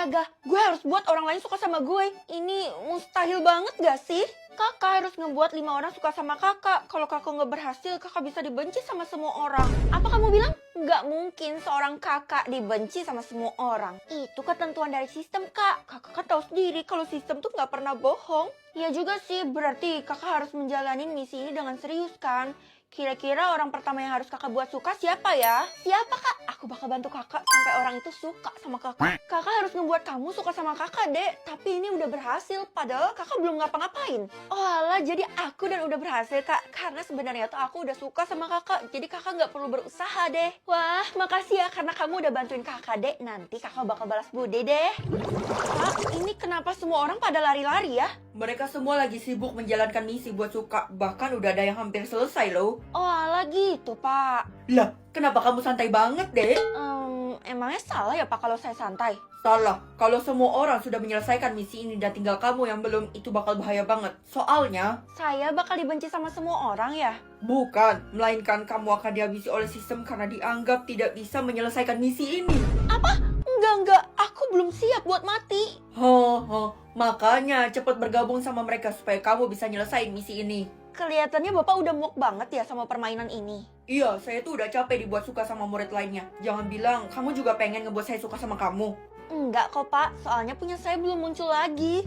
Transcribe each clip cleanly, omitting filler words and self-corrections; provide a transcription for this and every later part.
Astaga, gue harus buat orang lain suka sama gue. Ini mustahil banget gak sih? Kakak harus ngebuat 5 orang suka sama kakak. Kalau kakak nggak berhasil, kakak bisa dibenci sama semua orang. Apa kamu bilang? Nggak mungkin seorang kakak dibenci sama semua orang. Itu ketentuan dari sistem, kak. Kakak kan tahu sendiri kalau sistem tuh nggak pernah bohong. Ya juga sih, berarti kakak harus menjalani misi ini dengan serius kan? Kira-kira orang pertama yang harus kakak buat suka siapa ya? Siapa kak? Aku bakal bantu kakak sampai orang itu suka sama kakak. Kakak harus ngebuat kamu suka sama kakak, dek. Tapi ini udah berhasil, padahal kakak belum ngapa-ngapain. Oh alah, jadi aku dan udah berhasil kak. Karena sebenarnya tuh aku udah suka sama kakak. Jadi kakak nggak perlu berusaha deh. Wah, makasih ya karena kamu udah bantuin kakak, dek. Nanti kakak bakal balas budi deh. Kak, ini kenapa semua orang pada lari-lari ya? Mereka semua lagi sibuk menjalankan misi buat suka. Bahkan udah ada yang hampir selesai loh. Oh alah gitu, Pak. Lah, kenapa kamu santai banget, Dek? Emangnya salah ya, Pak, kalau saya santai? Salah, kalau semua orang sudah menyelesaikan misi ini dan tinggal kamu yang belum, itu bakal bahaya banget. Soalnya, saya bakal dibenci sama semua orang ya? bukan, melainkan kamu akan dihabisi oleh sistem karena dianggap tidak bisa menyelesaikan misi ini. Apa? Enggak, aku belum siap buat mati. Makanya cepat bergabung sama mereka supaya kamu bisa nyelesain misi ini. Kelihatannya Bapak udah muak banget ya sama permainan ini. Iya, saya tuh udah capek dibuat suka sama murid lainnya. Jangan bilang kamu juga pengen ngebuat saya suka sama kamu. Enggak kok, Pak. Soalnya punya saya belum muncul lagi.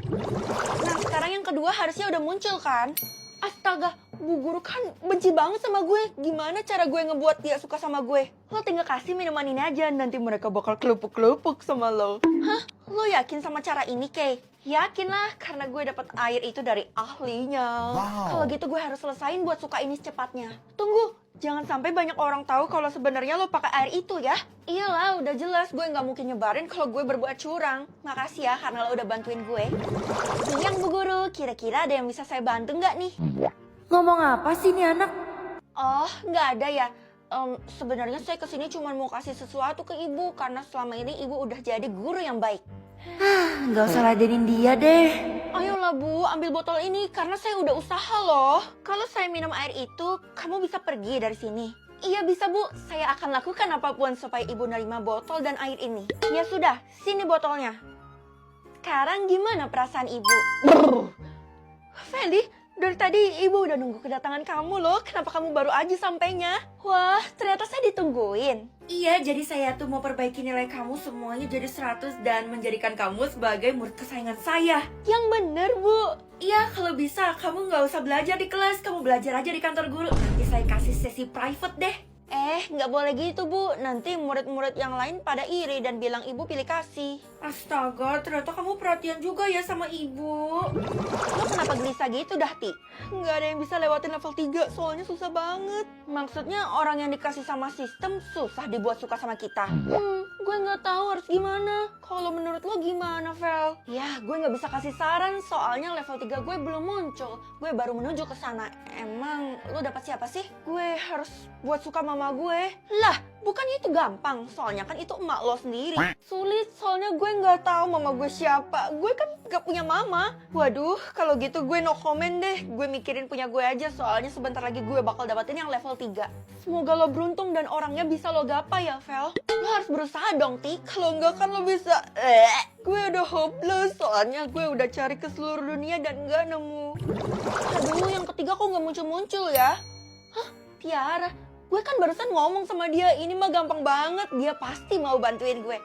Nah, sekarang yang kedua harusnya udah muncul kan? Astaga, Bu Guru kan benci banget sama gue. Gimana cara gue ngebuat dia suka sama gue? Lo tinggal kasih minuman ini aja, nanti mereka bakal kelupuk-kelupuk sama lo. Hah? Lo yakin sama cara ini, Kay? Yakin lah, karena gue dapat air itu dari ahlinya. Kalau gitu gue harus selesain buat suka ini secepatnya. Tunggu, jangan sampai banyak orang tahu kalau sebenarnya lo pakai air itu ya. Iyalah, udah jelas gue nggak mungkin nyebarin kalau gue berbuat curang. Makasih ya karena lo udah bantuin gue. Yang Bu Guru, kira-kira ada yang bisa saya bantu nggak nih? Ngomong apa sih nih anak? Oh, nggak ada ya. Sebenarnya saya kesini cuma mau kasih sesuatu ke ibu karena selama ini ibu udah jadi guru yang baik. Nggak usah ladenin dia deh. Ayolah Bu, ambil botol ini karena saya udah usaha loh. Kalau saya minum air itu, kamu bisa pergi dari sini. Iya bisa Bu, saya akan lakukan apapun supaya ibu nerima botol dan air ini. Ya sudah, sini botolnya. Sekarang gimana perasaan ibu? Feli, dari tadi ibu udah nunggu kedatangan kamu loh. Kenapa kamu baru aja sampainya? Wah, ternyata saya ditungguin. Iya, jadi saya tuh mau perbaiki nilai kamu semuanya jadi 100 dan menjadikan kamu sebagai murid kesayangan saya. Yang bener Bu. Iya, kalau bisa kamu nggak usah belajar di kelas, kamu belajar aja di kantor guru. Nanti saya kasih sesi private deh. Nggak boleh gitu Bu. Nanti murid-murid yang lain pada iri dan bilang ibu pilih kasih. Astaga, ternyata kamu perhatian juga ya sama ibu. Lo kenapa gelisah gitu dah, Ti? Nggak ada yang bisa lewatin level 3, soalnya susah banget. Maksudnya orang yang dikasih sama sistem susah dibuat suka sama kita. Gue nggak tahu harus gimana. Kalau menurut lo gimana, Vel? Ya, gue nggak bisa kasih saran soalnya level 3 gue belum muncul. Gue baru menuju ke sana. Emang lo dapat siapa sih? Gue harus buat suka mama gue. Lah, bukannya itu gampang. Soalnya kan itu emak lo sendiri. Sulit, soalnya gue nggak tahu mama gue siapa. Gue kan nggak punya mama. Waduh, kalau gitu gue no comment deh. Gue mikirin punya gue aja. Soalnya sebentar lagi gue bakal dapetin yang level 3. Semoga lo beruntung dan orangnya bisa lo gapai ya, Vel. Lo harus berusaha dong, Ti. Kalau enggak kan lo bisa... Gue udah hopeless. Soalnya gue udah cari ke seluruh dunia dan nggak nemu. Aduh, yang ketiga kok nggak muncul-muncul ya? Hah? Tiara? Gue kan barusan ngomong sama dia, ini mah gampang banget. Dia pasti mau bantuin gue.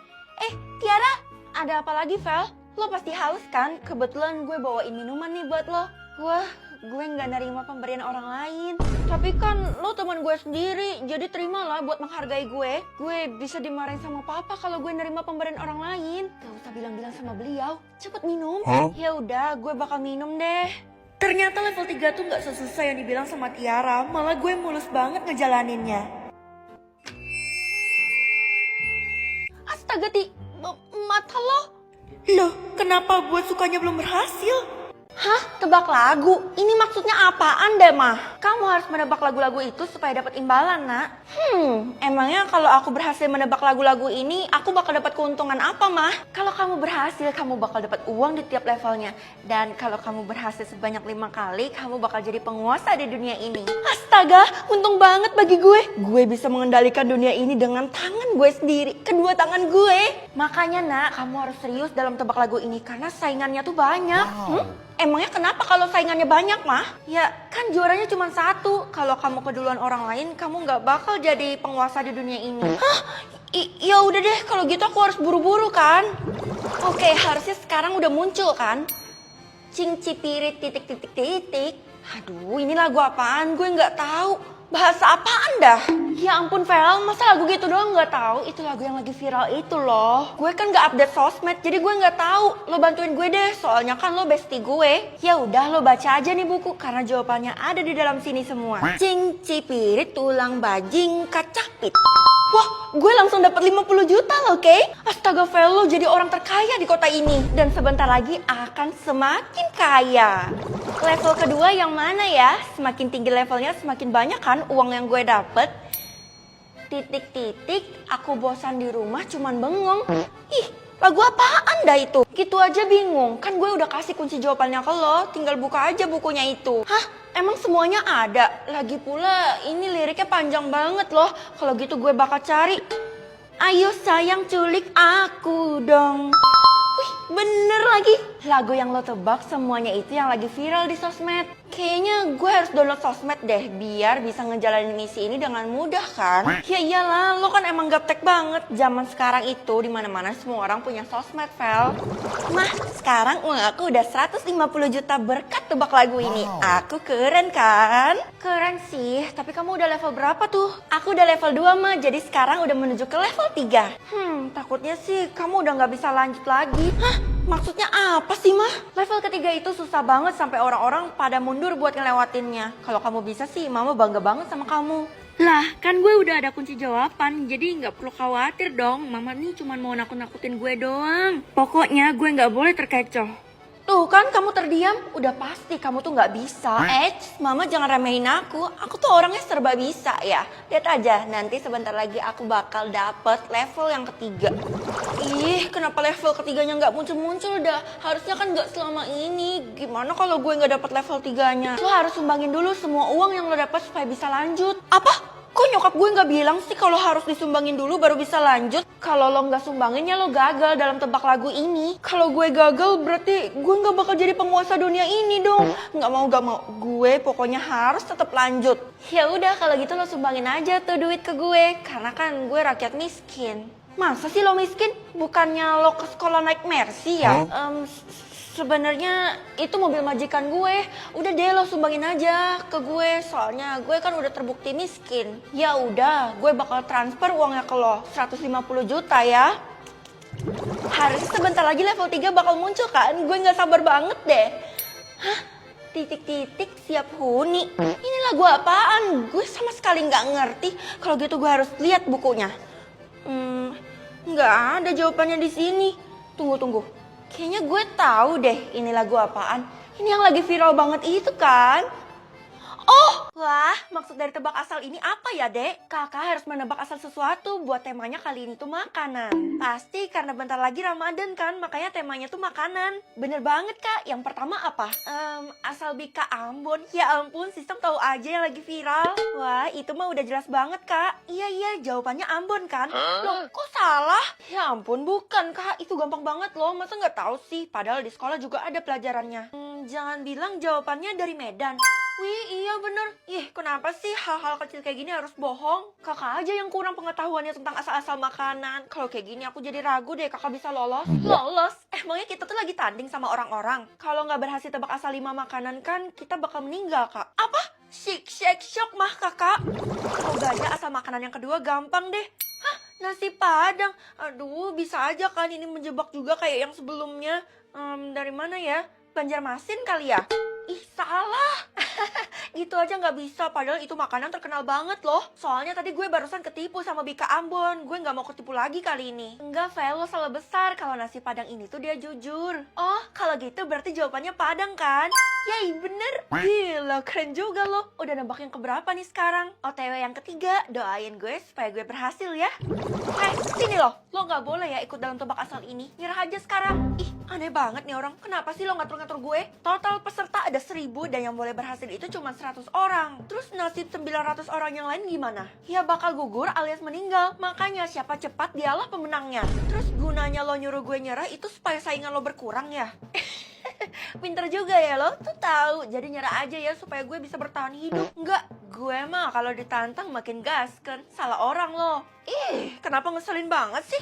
Tiara, ada apa lagi, Vel? Lo pasti haus kan? Kebetulan gue bawain minuman nih buat lo. Wah, gue nggak nerima pemberian orang lain. Tapi kan lo teman gue sendiri, jadi terimalah buat menghargai gue. Gue bisa dimarahin sama papa kalau gue nerima pemberian orang lain. Gak usah bilang-bilang sama beliau. Cepet minum. Ya udah, gue bakal minum deh. Ternyata level 3 tuh nggak sesusah yang dibilang sama Tiara, malah gue mulus banget ngejalaninnya. Astaga, Ti, mata lo. Loh, kenapa buat sukanya belum berhasil? Hah? Tebak lagu? Ini maksudnya apaan deh, Mah? Kamu harus menebak lagu-lagu itu supaya dapat imbalan, Nak. Emangnya kalau aku berhasil menebak lagu-lagu ini, aku bakal dapat keuntungan apa, Mah? Kalau kamu berhasil, kamu bakal dapat uang di tiap levelnya. Dan kalau kamu berhasil sebanyak 5 kali, kamu bakal jadi penguasa di dunia ini. Astaga, untung banget bagi gue. Gue bisa mengendalikan dunia ini dengan tangan gue sendiri, kedua tangan gue. Makanya, Nak, kamu harus serius dalam tebak lagu ini karena saingannya tuh banyak. Emangnya kenapa kalau saingannya banyak, Mah? Ya, kan juaranya cuma satu. Kalau kamu keduluan orang lain, kamu nggak bakal jadi penguasa di dunia ini. Hah? Ya udah deh, kalau gitu aku harus buru-buru kan? Oke, harusnya sekarang udah muncul kan? Cing cipirit titik titik titik. Aduh, ini lagu apaan? Gue nggak tahu. Bahasa apaan dah? Ya ampun Vel, masa lagu gitu doang nggak tahu? Itu lagu yang lagi viral itu loh. Gue kan nggak update sosmed, jadi gue nggak tahu. Lo bantuin gue deh, soalnya kan lo bestie gue. Ya udah, lo baca aja nih buku karena jawabannya ada di dalam sini semua. Cing cipirit tulang bajing kacapit. Wah, gue langsung dapat 50 juta loh, oke? Astaga, Vel, lo jadi orang terkaya di kota ini. Dan sebentar lagi akan semakin kaya. Level kedua yang mana ya? Semakin tinggi levelnya, semakin banyak kan uang yang gue dapet. Titik-titik, aku bosan di rumah cuman bengong. Ih, lagu apaan dah itu? Gitu aja bingung, kan gue udah kasih kunci jawabannya ke lo, tinggal buka aja bukunya itu. Hah? Emang semuanya ada? Lagi pula ini liriknya panjang banget loh, kalau gitu gue bakal cari. Ayo sayang culik aku dong. Wih, bener lagi. Lagu yang lo tebak semuanya itu yang lagi viral di sosmed. Kayaknya gue harus download sosmed deh, biar bisa ngejalanin misi ini dengan mudah kan? Ya iyalah, lo kan emang gaptek banget. Zaman sekarang itu dimana-mana semua orang punya sosmed, Vel. Nah, sekarang uang aku udah 150 juta berkat tebak lagu ini. Aku keren kan? Keren sih, tapi kamu udah level berapa tuh? Aku udah level 2 mah, jadi sekarang udah menuju ke level 3. Takutnya sih kamu udah gak bisa lanjut lagi. Hah? Maksudnya apa sih, Mah? Level ketiga itu susah banget sampai orang-orang pada mundur buat ngelewatinnya. Kalau kamu bisa sih, Mama bangga banget sama kamu. Lah, kan gue udah ada kunci jawaban, jadi nggak perlu khawatir dong. Mama nih cuma mau nakut-nakutin gue doang. Pokoknya gue nggak boleh terkecoh. Tuh kan kamu terdiam, udah pasti kamu tuh nggak bisa. Mama jangan remehin aku tuh orangnya serba bisa ya. Lihat aja, nanti sebentar lagi aku bakal dapet level yang ketiga. Ih, kenapa level ketiganya nggak muncul-muncul dah? Harusnya kan nggak selama ini. Gimana kalau gue nggak dapet level 3-nya? Lo harus sumbangin dulu semua uang yang lo dapet supaya bisa lanjut. Apa? Kok nyokap gue nggak bilang sih kalau harus disumbangin dulu baru bisa lanjut? Kalau lo nggak sumbanginnya lo gagal dalam tebak lagu ini. Kalau gue gagal berarti gue nggak bakal jadi penguasa dunia ini dong. Nggak mau. Gue pokoknya harus tetap lanjut. Ya udah kalau gitu lo sumbangin aja tuh duit ke gue. Karena kan gue rakyat miskin. Masa sih lo miskin? Bukannya lo ke sekolah naik Mercy ya? Sebenarnya itu mobil majikan gue. Udah deh lo sumbangin aja ke gue. Soalnya gue kan udah terbukti miskin. Ya udah, gue bakal transfer uangnya ke lo. 150 juta ya. Harusnya sebentar lagi level 3 bakal muncul kan? Gue gak sabar banget deh. Hah? Titik-titik siap huni. Ini lagu apaan? Gue sama sekali gak ngerti. Kalau gitu gue harus lihat bukunya. Nggak ada jawabannya di sini. Tunggu. Kayaknya gue tahu deh ini lagu apaan. Ini yang lagi viral banget itu kan? Oh, wah, maksud dari tebak asal ini apa ya, Dek? Kakak harus menebak asal sesuatu buat temanya kali ini tuh makanan. Pasti karena bentar lagi Ramadan kan, makanya temanya tuh makanan. Bener banget, Kak. Yang pertama apa? Asal Bika Ambon. Ya ampun, sistem tahu aja yang lagi viral. Wah, itu mah udah jelas banget, Kak. Iya, jawabannya Ambon kan? Loh, kok salah? Ya ampun, bukan, Kak. Itu gampang banget loh. Masa nggak tahu sih? Padahal di sekolah juga ada pelajarannya. Jangan bilang jawabannya dari Medan. Wih, iya bener. Ih, kenapa sih hal-hal kecil kayak gini harus bohong? Kakak aja yang kurang pengetahuannya tentang asal-asal makanan. Kalau kayak gini aku jadi ragu deh kakak bisa lolos. Lolos? Emangnya kita tuh lagi tanding sama orang-orang? Kalau nggak berhasil tebak asal 5 makanan kan kita bakal meninggal, Kak. Apa? Shake shock mah kakak. Semoga aja asal makanan yang kedua gampang deh. Hah? Nasi Padang? Aduh, bisa aja kan ini menjebak juga kayak yang sebelumnya. Dari mana ya? Banjarmasin kali ya? Ih, salah. Gitu aja nggak bisa, padahal itu makanan terkenal banget loh. Soalnya tadi gue barusan ketipu sama Bika Ambon. Gue nggak mau ketipu lagi kali ini. Enggak, Vel, lo salah besar. Kalau nasi Padang ini tuh dia jujur. Oh, kalau gitu berarti jawabannya Padang kan? Yay, bener. Gila, keren juga lo. Udah nembak yang keberapa nih sekarang? OTW yang ketiga, doain gue supaya gue berhasil ya. Sini loh. Lo nggak boleh ya ikut dalam tebak asal ini. Nyerah aja sekarang. Ih, aneh banget nih orang. Kenapa sih lo ngatur-ngatur gue? Total peserta ada 1000 dan yang boleh berhasil itu cuma 100 orang. Terus nasib 900 orang yang lain gimana? Ya bakal gugur alias meninggal. Makanya siapa cepat dialah pemenangnya. Terus gunanya lo nyuruh gue nyerah itu supaya saingan lo berkurang ya? Pinter juga ya lo, tuh tahu. Jadi nyerah aja ya supaya gue bisa bertahan hidup. Enggak, gue mah kalau ditantang makin gas kan. Salah orang lo. Kenapa ngeselin banget sih?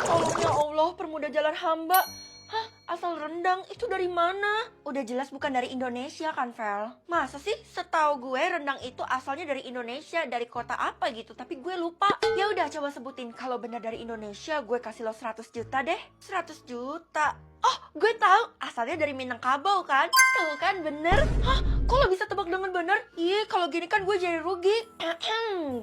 Tolong ya Allah, permudah jalan hamba. Hah, asal rendang itu dari mana? Udah jelas bukan dari Indonesia kan, Vel? Masa sih? Setahu gue rendang itu asalnya dari Indonesia, dari kota apa gitu, tapi gue lupa. Ya udah coba sebutin. Kalau benar dari Indonesia, gue kasih lo 100 juta deh. 100 juta. Oh, gue tahu. Asalnya dari Minangkabau kan? Tuh kan bener. Hah, kok lo bisa tebak dengan bener? Iya, kalau gini kan gue jadi rugi.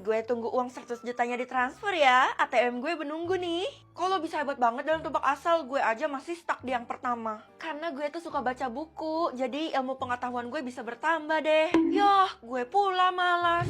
Gue tunggu uang 100 jutanya ditransfer ya. ATM gue menunggu nih. Kalau bisa hebat banget dalam tebak asal, gue aja masih stuck di yang pertama. Karena gue tuh suka baca buku, jadi ilmu pengetahuan gue bisa bertambah deh. Yah, gue pula malas.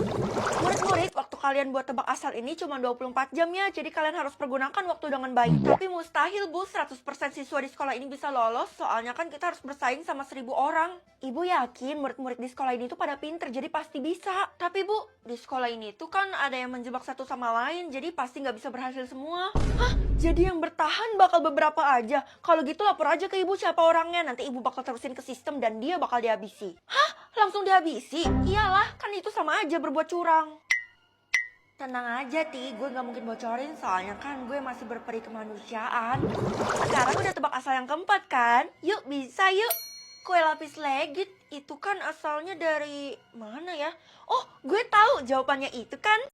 Murid-murid, waktu kalian buat tebak asal ini cuma 24 jam ya, jadi kalian harus pergunakan waktu dengan baik. Tapi mustahil Bu, 100% siswa di sekolah ini bisa lolos, soalnya kan kita harus bersaing sama 1000 orang. Ibu yakin murid-murid di sekolah ini tuh pada pinter, jadi pasti bisa. Tapi Bu, di sekolah ini tuh kan ada yang menjebak satu sama lain, jadi pasti nggak bisa berhasil semua. Hah? Jadi yang bertahan bakal beberapa aja. Kalau gitu lapor aja ke ibu siapa orangnya. Nanti ibu bakal terusin ke sistem dan dia bakal dihabisi. Hah? Langsung dihabisi? Iyalah, kan itu sama aja berbuat curang. Tenang aja, Ti. Gue gak mungkin bocorin soalnya kan gue masih berperi kemanusiaan. Sekarang udah tebak asal yang keempat kan? Yuk, bisa yuk. Kue lapis legit itu kan asalnya dari mana ya? Oh, gue tahu jawabannya itu kan